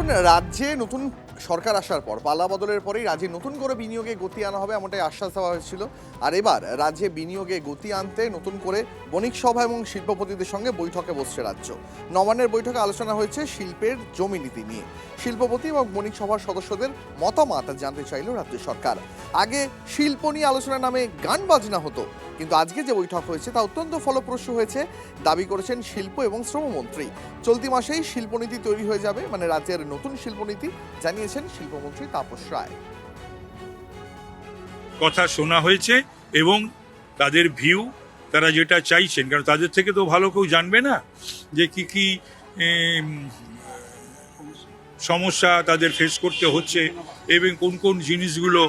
দেখুন, রাজ্যে নতুন সরকার আসার পর পালা বদলের পরেই রাজ্যে নতুন করে বিনিয়োগে গতি আনা হবে এমনটাই আশ্বাস দেওয়া হয়েছিল। আর এবার রাজ্যে বিনিয়োগে গতি আনতে নতুন করে বণিক সভা এবং শিল্পপতিদের সঙ্গে বৈঠকে বসছে রাজ্য। নবান্নের বৈঠকে আলোচনা হয়েছে শিল্পের জমি নীতি নিয়ে। শিল্পপতি এবং বণিক সভার সদস্যদের মতামত জানতে চাইল রাজ্য সরকার। আগে শিল্প নিয়ে আলোচনার নামে গান বাজনা হতো, কিন্তু আজকে যে বৈঠক হয়েছে তা অত্যন্ত ফলপ্রসূ হয়েছে দাবি করেছেন শিল্প এবং শ্রমমন্ত্রী। চলতি মাসেই শিল্পনীতি তৈরি হয়ে যাবে, মানে রাজ্যের নতুন শিল্পনীতি, জানিয়েছেন শিল্পমন্ত্রী তাপস রায়। কথা শোনা হয়েছে এবং তাদের ভিউ, তারা যেটা চাইছেন, কারণ তাদের থেকে তো ভালো কেউ জানবে না যে কি কি সমস্যা তাদের ফেস করতে হচ্ছে এবং কোন কোন জিনিসগুলো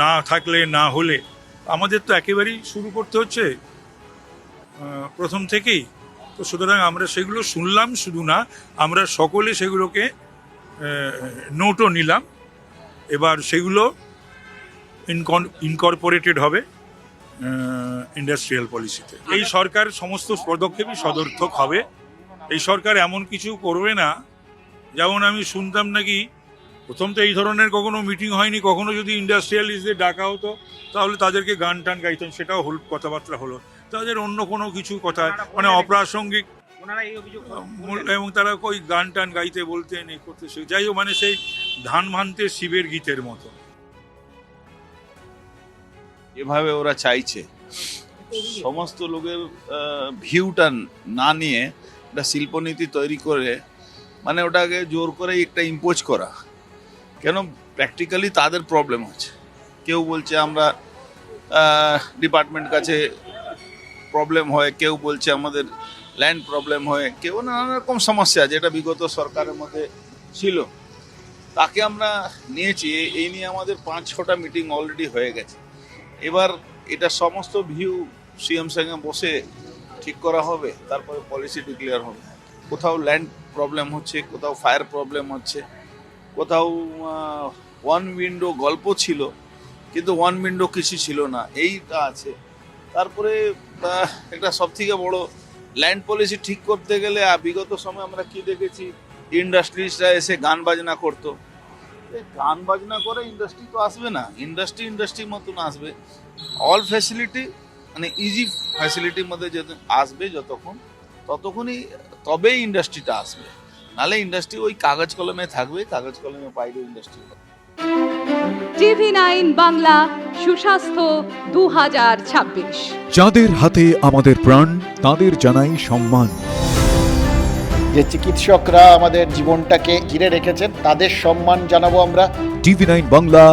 না থাকলে না হলে আমাদের তো একেবারেই শুরু করতে হচ্ছে প্রথম থেকেই। তো সুতরাং আমরা সেগুলো শুনলাম, শুধু না আমরা সকলে সেগুলোকে নোটও নিলাম। এবার সেগুলো ইনকর্পোরেটেড হবে ইন্ডাস্ট্রিয়াল পলিসিতে। এই সরকার সমস্ত পদক্ষেপই সদর্থক হবে। এই সরকার এমন কিছু করবে না, যেমন আমি শুনতাম নাকি প্রথম তো এই ধরনের কখনো মিটিং হয়নি, কখনো যদি ইন্ডাস্ট্রিয়ালিস্টদের ডাকা হতো তাহলে তাদেরকে গান টান গাইতেন, সেটাও কথাবার্তা হলো। তাদের অন্য কোনো কিছু কথা মানে অপ্রাসঙ্গিক, এবং তারা ওই গান টান গাইতে বলতেন এই করতে, যাই হোক মানে সেই ধান ভানতে শিবের গীতের মতো। এভাবে ওরা চাইছে সমস্ত লোকের ভিউটা না নিয়ে একটা শিল্পনীতি তৈরি করে, মানে ওটাকে জোর করে একটা ইম্পোজ করা। কেন প্র্যাকটিক্যালি তাদের প্রবলেম হচ্ছে। কেউ বলছে আমরা ডিপার্টমেন্ট কাছে প্রবলেম হয়, কেউ বলছে আমাদের ল্যান্ড প্রবলেম হয়, কেউ নানা রকম সমস্যা যেটা বিগত সরকারের মধ্যে ছিল, তাকে আমরা নিয়েছি। এই নিয়ে আমাদের 5-6টা মিটিং অলরেডি হয়ে গেছে। এবার এটা সমস্ত ভিউ সিএম সঙ্গে বসে ঠিক করা হবে, তারপরে পলিসি ডিক্লেয়ার হবে। কোথাও ল্যান্ড প্রবলেম হচ্ছে, কোথাও ফায়ার প্রবলেম হচ্ছে, কোথাও ওয়ান উইন্ডো গল্প ছিল কিন্তু ওয়ান উইন্ডো কিছু ছিল না, এইটা আছে। তারপরে একটা সবথেকে বড় ল্যান্ড পলিসি ঠিক করতে গেলে বিগত সময় আমরা কি দেখেছি, ইন্ডাস্ট্রিজরা এসে গান বাজনা করতো। গান বাজনা করে ইন্ডাস্ট্রি তো আসবে না, ইন্ডাস্ট্রির মতন আসবে। অল ফ্যাসিলিটি মানে ইজি ফ্যাসিলিটির মধ্যে যদি আসবে যতক্ষণ, ততক্ষণই তবেই ইন্ডাস্ট্রিটা আসবে। নাহলে ইন্ডাস্ট্রি ওই কাগজ কলমে থাকবে, কাগজ কলমে বাইরে ইন্ডাস্ট্রি হবে। TV9 বাংলা সুস্বাস্থ্য 2026। যাদের হাতে আমাদের প্রাণ, তাদের জানাই সম্মান। যে চিকিৎসকরা আমাদের জীবনটাকে ঘিরে রেখেছেন তাদের সম্মান জানাবো আমরা। TV9 Bangla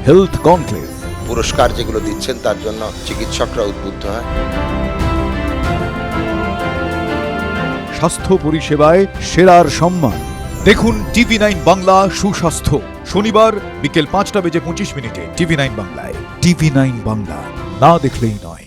health conclave. পুরস্কার যেগুলো দিচ্ছেন তার জন্য চিকিৎসকরা উদ্বুদ্ধ হয়। স্বাস্থ্য পরিষেবায় সেরার সম্মান। দেখুন TV9 বাংলা সুস্বাস্থ্য, শনিবার বিকেল 5টা বেজে 25 মিনিটে TV9 বাংলায়। TV9 বাংলা, না দেখলেই নয়।